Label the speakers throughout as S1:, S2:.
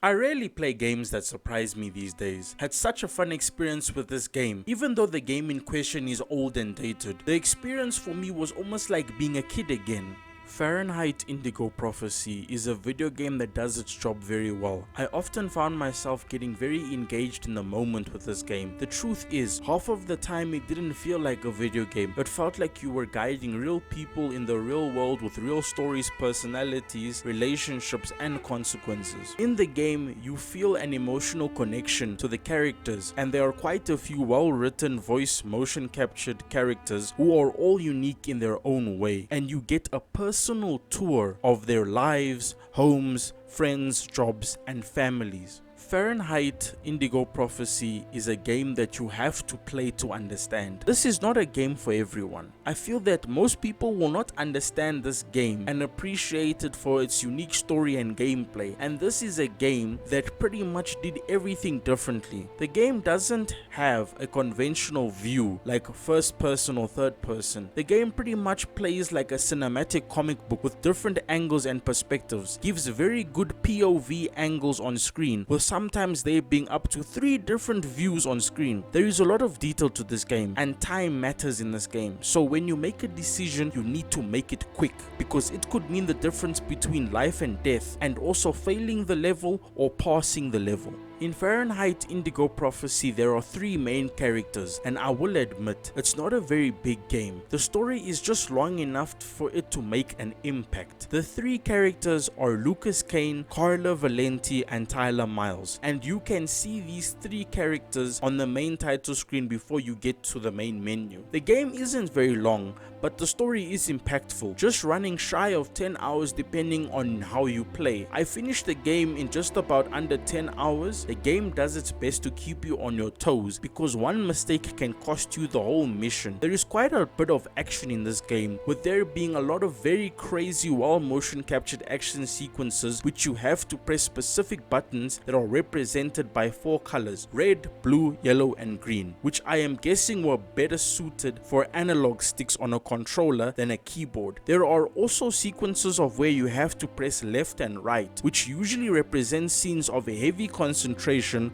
S1: I rarely play games that surprise me these days. Had such a fun experience with this game. Even though the game in question is old and dated, the experience for me was almost like being a kid again. Fahrenheit Indigo Prophecy is a video game that does its job very well. I often found myself getting very engaged in the moment with this game. The truth is, half of the time it didn't feel like a video game. It felt like you were guiding real people in the real world with real stories, personalities, relationships, and consequences. In the game, you feel an emotional connection to the characters, and there are quite a few well-written voice motion captured characters who are all unique in their own way, and you get a personal tour of their lives, homes, friends, jobs, and families. Fahrenheit Indigo Prophecy is a game that you have to play to understand. This is not a game for everyone. I feel that most people will not understand this game and appreciate it for its unique story and gameplay, and this is a game that pretty much did everything differently. The game doesn't have a conventional view like first person or third person. The game pretty much plays like a cinematic comic book with different angles and perspectives, gives very good POV angles on screen, with sometimes there being up to 3 different views on screen. There is a lot of detail to this game, and time matters in this game. So when you make a decision, you need to make it quick, because it could mean the difference between life and death, and also failing the level or passing the level. In Fahrenheit Indigo Prophecy, there are 3 main characters, and I will admit, it's not a very big game. The story is just long enough for it to make an impact. The 3 characters are Lucas Kane, Carla Valenti, and Tyler Miles, and you can see these 3 characters on the main title screen before you get to the main menu. The game isn't very long, but the story is impactful, just running shy of 10 hours depending on how you play. I finished the game in just about under 10 hours. The game does its best to keep you on your toes, because one mistake can cost you the whole mission. There is quite a bit of action in this game, with there being a lot of very crazy well motion captured action sequences which you have to press specific buttons that are represented by 4 colors: red, blue, yellow, and green, which I am guessing were better suited for analog sticks on a controller than a keyboard. There are also sequences of where you have to press left and right, which usually represent scenes of a heavy concentration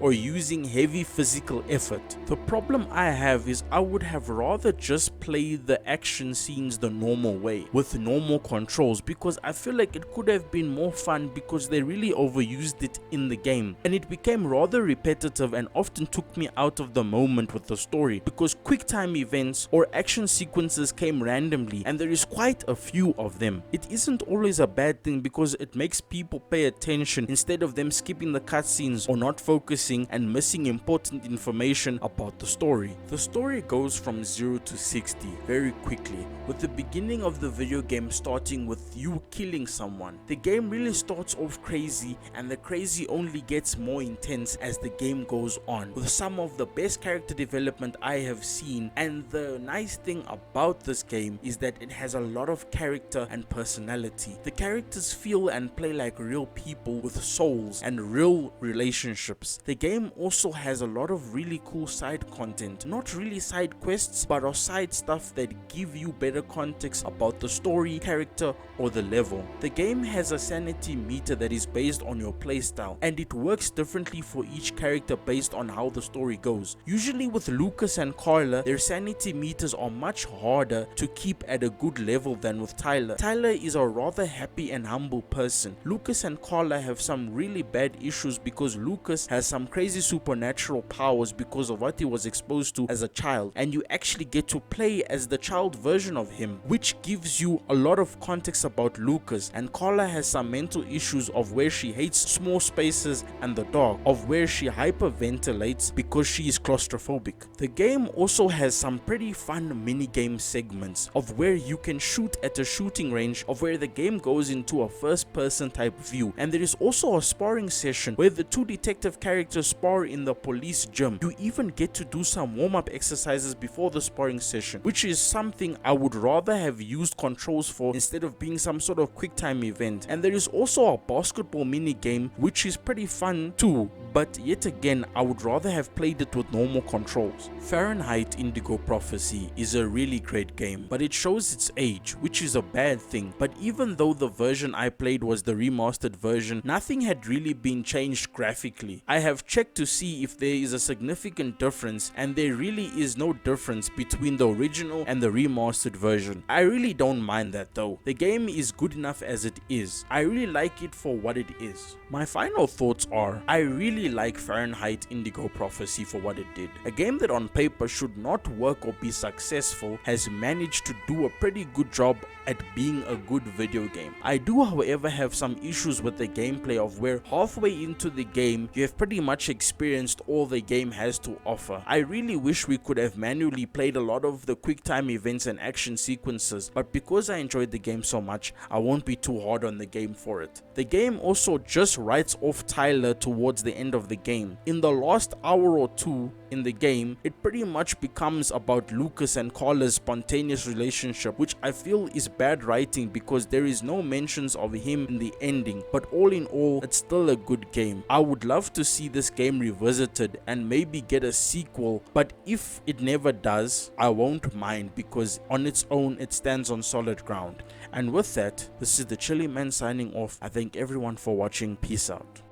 S1: or using heavy physical effort. The problem I have is I would have rather just played the action scenes the normal way, with normal controls, because I feel like it could have been more fun, because they really overused it in the game, and it became rather repetitive and often took me out of the moment with the story, because quick time events or action sequences came randomly, and there is quite a few of them. It isn't always a bad thing, because it makes people pay attention instead of them skipping the cutscenes or not focusing and missing important information about the story. The story goes from 0 to 60 very quickly, with the beginning of the video game starting with you killing someone. The game really starts off crazy, and the crazy only gets more intense as the game goes on, with some of the best character development I have seen. And the nice thing about this game is that it has a lot of character and personality. The characters feel and play like real people with souls and real relationships. The game also has a lot of really cool side content, not really side quests, but are side stuff that give you better context about the story, character, or the level. The game has a sanity meter that is based on your playstyle, and it works differently for each character based on how the story goes. Usually with Lucas and Carla, their sanity meters are much harder to keep at a good level than with Tyler. Tyler is a rather happy and humble person. Lucas and Carla have some really bad issues, because Lucas has some crazy supernatural powers because of what he was exposed to as a child, and you actually get to play as the child version of him, which gives you a lot of context about Lucas. And Carla has some mental issues of where she hates small spaces and the dark, of where she hyperventilates because she is claustrophobic. The game also has some pretty fun mini-game segments of where you can shoot at a shooting range, of where the game goes into a first-person type view, and there is also a sparring session where the 2 detectives respective characters spar in the police gym. You even get to do some warm-up exercises before the sparring session, which is something I would rather have used controls for instead of being some sort of quick time event. And there is also a basketball mini game which is pretty fun too, but yet again I would rather have played it with normal controls. Fahrenheit Indigo Prophecy is a really great game, but it shows its age, which is a bad thing. But even though the version I played was the remastered version, nothing had really been changed graphically. I have checked to see if there is a significant difference, and there really is no difference between the original and the remastered version. I really don't mind that though. The game is good enough as it is. I really like it for what it is. My final thoughts are, I really like Fahrenheit Indigo Prophecy for what it did. A game that on paper should not work or be successful has managed to do a pretty good job at being a good video game. I do however have some issues with the gameplay of where halfway into the game you have pretty much experienced all the game has to offer. I really wish we could have manually played a lot of the quick time events and action sequences, but because I enjoyed the game so much, I won't be too hard on the game for it. The game also just writes off Tyler towards the end of the game. In the last hour or two in the game, it pretty much becomes about Lucas and Carla's spontaneous relationship, which I feel is bad writing because there is no mentions of him in the ending. But all in all, it's still a good game. I would love to see this game revisited and maybe get a sequel, but if it never does, I won't mind because on its own it stands on solid ground. And with that, this is the Chilly Man signing off. I thank everyone for watching. Peace out.